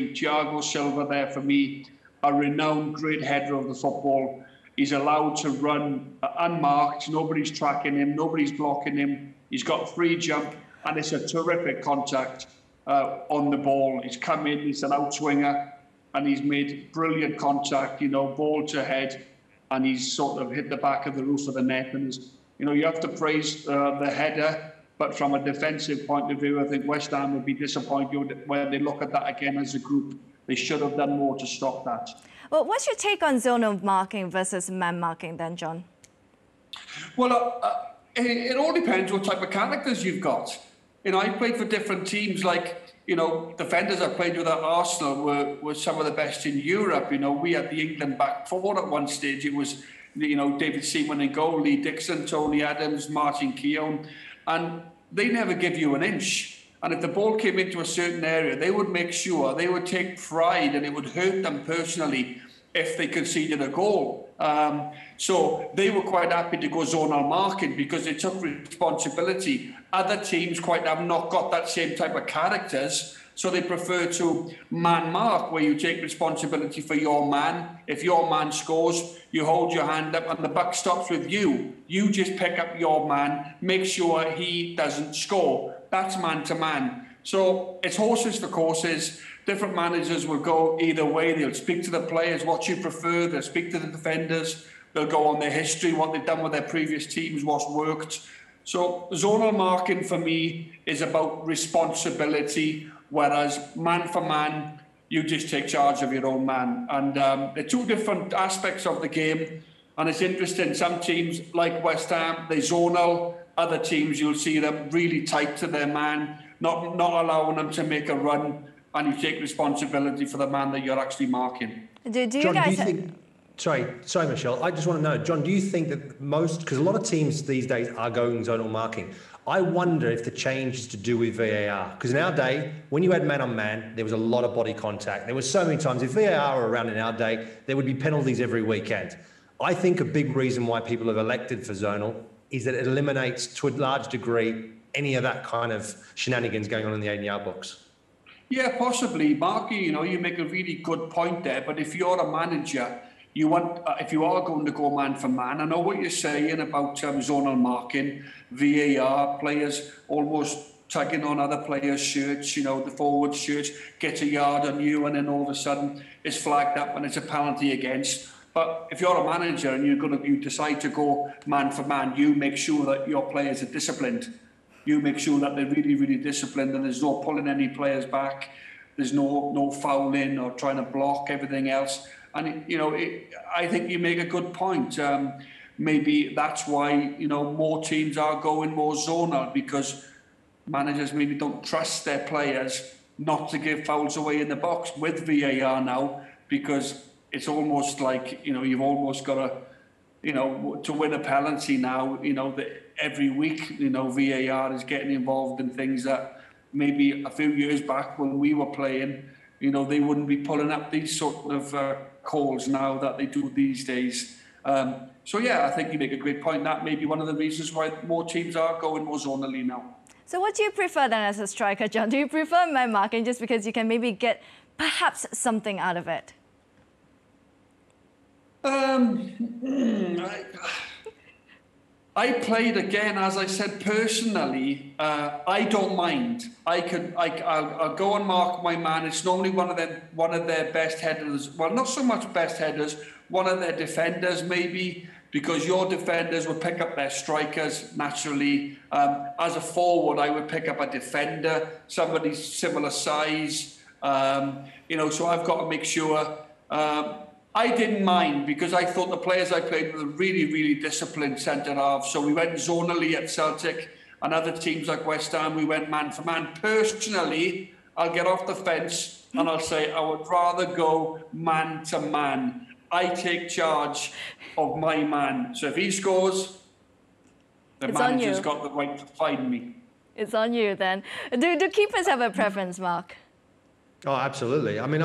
Thiago Silva there for me, a renowned great header of the football. He's allowed to run unmarked. Nobody's tracking him. Nobody's blocking him. He's got free jump, and it's a terrific contact on the ball. He's come in. He's an outswinger, and he's made brilliant contact. Ball to head, and he's sort of hit the back of the roof of the net. And you have to praise the header. But from a defensive point of view, I think West Ham would be disappointed when they look at that again as a group. They should have done more to stop that. Well, what's your take on zonal marking versus man marking then, John? Well, it all depends what type of characters you've got. I played for different teams. Like, defenders I played with at Arsenal were some of the best in Europe. We had the England back four at one stage. It was, David Seaman in goal, Lee Dixon, Tony Adams, Martin Keown. And they never give you an inch. And if the ball came into a certain area, they would make sure, they would take pride, and it would hurt them personally if they conceded a goal. So they were quite happy to go zonal marking because they took responsibility. Other teams quite have not got that same type of characters, so they prefer to man mark, where you take responsibility for your man. If your man scores, you hold your hand up and the buck stops with you. You just pick up your man, make sure he doesn't score. That's man to man. So it's horses for courses. Different managers will go either way. They'll speak to the players, what you prefer. They'll speak to the defenders. They'll go on their history, what they've done with their previous teams, what's worked. So zonal marking for me is about responsibility, whereas man for man, you just take charge of your own man. And they're two different aspects of the game. And it's interesting, some teams like West Ham, they zonal. Other teams, you'll see them really tight to their man, not allowing them to make a run, and you take responsibility for the man that you're actually marking. Do you John, guys... do you think... Sorry, Michelle. I just want to know, John, do you think that because a lot of teams these days are going zonal marking, I wonder if the change is to do with VAR. Because in our day, when you had man-on-man, there was a lot of body contact. There were so many times, if VAR were around in our day, there would be penalties every weekend. I think a big reason why people have elected for zonal is that it eliminates, to a large degree, any of that kind of shenanigans going on in the 8-yard box. Yeah, possibly. Marky, you make a really good point there. But if you're a manager, you want, if you are going to go man for man, I know what you're saying about zonal marking, VAR, players almost tugging on other players' shirts, the forward shirts, gets a yard on you, and then all of a sudden it's flagged up and it's a penalty against. But if you're a manager and you decide to go man for man, you make sure that your players are disciplined. You make sure that they're really, really disciplined, and there's no pulling any players back. There's no fouling or trying to block everything else. And, I think you make a good point. Maybe that's why, more teams are going more zonal, because managers maybe don't trust their players not to give fouls away in the box with VAR now, because it's almost like, you've almost got to win a penalty now, that every week, VAR is getting involved in things that maybe a few years back when we were playing, they wouldn't be pulling up these sort of calls now that they do these days. So, yeah, I think you make a great point. That may be one of the reasons why more teams are going more zonally now. So what do you prefer then as a striker, John? Do you prefer man marking just because you can maybe get perhaps something out of it? I played again, as I said, personally. I don't mind. I'll go and mark my man. It's normally one of their best headers. Well, not so much best headers. One of their defenders, maybe, because your defenders would pick up their strikers naturally. As a forward, I would pick up a defender, somebody similar size. So I've got to make sure. I didn't mind, because I thought the players I played with were really, really disciplined centre-halves. So we went zonally at Celtic, and other teams like West Ham, we went man for man. Personally, I'll get off the fence and I'll say I would rather go man to man. I take charge of my man. So if he scores, the manager's got the right to find me. It's on you then. Do keepers have a preference, Mark? Oh, absolutely. I mean,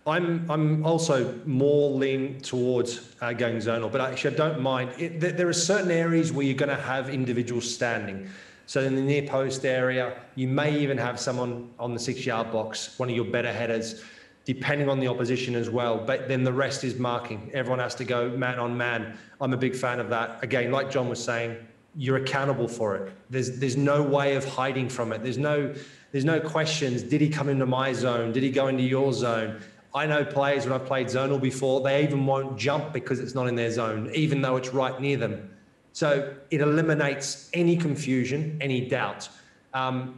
I'm also more lean towards going zonal, but actually I don't mind. There are certain areas where you're going to have individuals standing. So in the near post area, you may even have someone on the 6-yard box, one of your better headers, depending on the opposition as well. But then the rest is marking. Everyone has to go man on man. I'm a big fan of that. Again, like John was saying, you're accountable for it. There's no way of hiding from it. There's no questions. Did he come into my zone? Did he go into your zone? I know players, when I've played zonal before, they even won't jump because it's not in their zone, even though it's right near them. So it eliminates any confusion, any doubt. No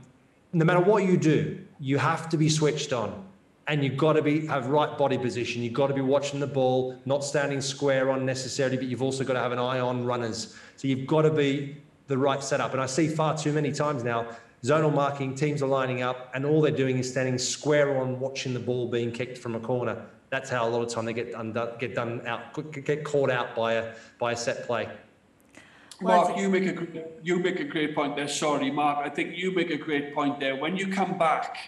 matter what you do, you have to be switched on, and you've got to have right body position. You've got to be watching the ball, not standing square on necessarily, but you've also got to have an eye on runners. So you've got to be the right setup. And I see far too many times now, zonal marking, teams are lining up, and all they're doing is standing square on, watching the ball being kicked from a corner. That's how a lot of time they get caught out by a set play. Mark, you make a great point there. Sorry, Mark. I think you make a great point there. When you come back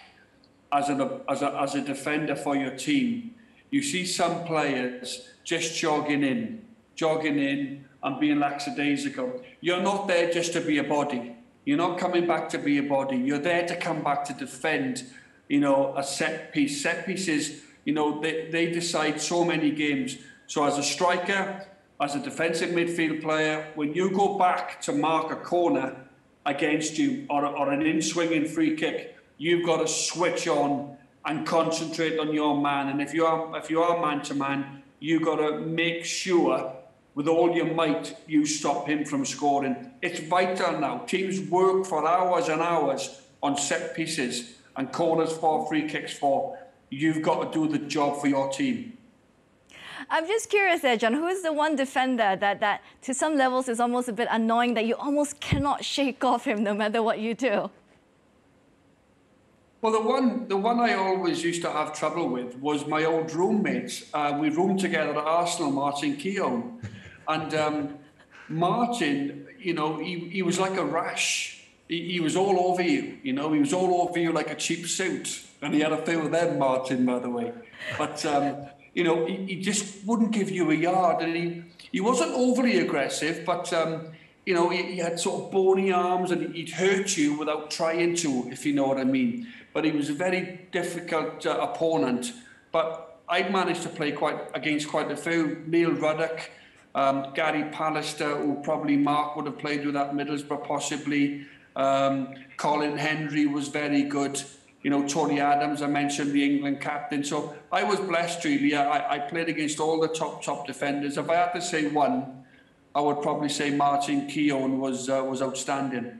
as a defender for your team, you see some players just jogging in and being lackadaisical. You're not there just to be a body. You're not coming back to be a body. You're there to come back to defend, a set piece. Set pieces, they decide so many games. So as a striker, as a defensive midfield player, when you go back to mark a corner against you or an in-swinging free kick, you've got to switch on and concentrate on your man. And if you are man-to-man, you've got to make sure with all your might you stop him from scoring. It's vital now. Teams work for hours and hours on set pieces and corners for, free kicks for. You've got to do the job for your team. I'm just curious there, John, who is the one defender that to some levels is almost a bit annoying that you almost cannot shake off him no matter what you do? Well, the one I always used to have trouble with was my old roommate. We roomed together at Arsenal, Martin Keown. And Martin, he was like a rash. He was all over you, he was all over you like a cheap suit. And he had a few of them, Martin, by the way. But he just wouldn't give you a yard, and he wasn't overly aggressive, but he had sort of bony arms, and he'd hurt you without trying to, if you know what I mean. But he was a very difficult opponent. But I'd managed to play against quite a few. Neil Ruddock, Gary Pallister, who probably Mark would have played with at Middlesbrough possibly. Colin Henry was very good. Tony Adams, I mentioned, the England captain. So I was blessed, really. I played against all the top defenders. If I had to say one, I would probably say Martin Keown was outstanding.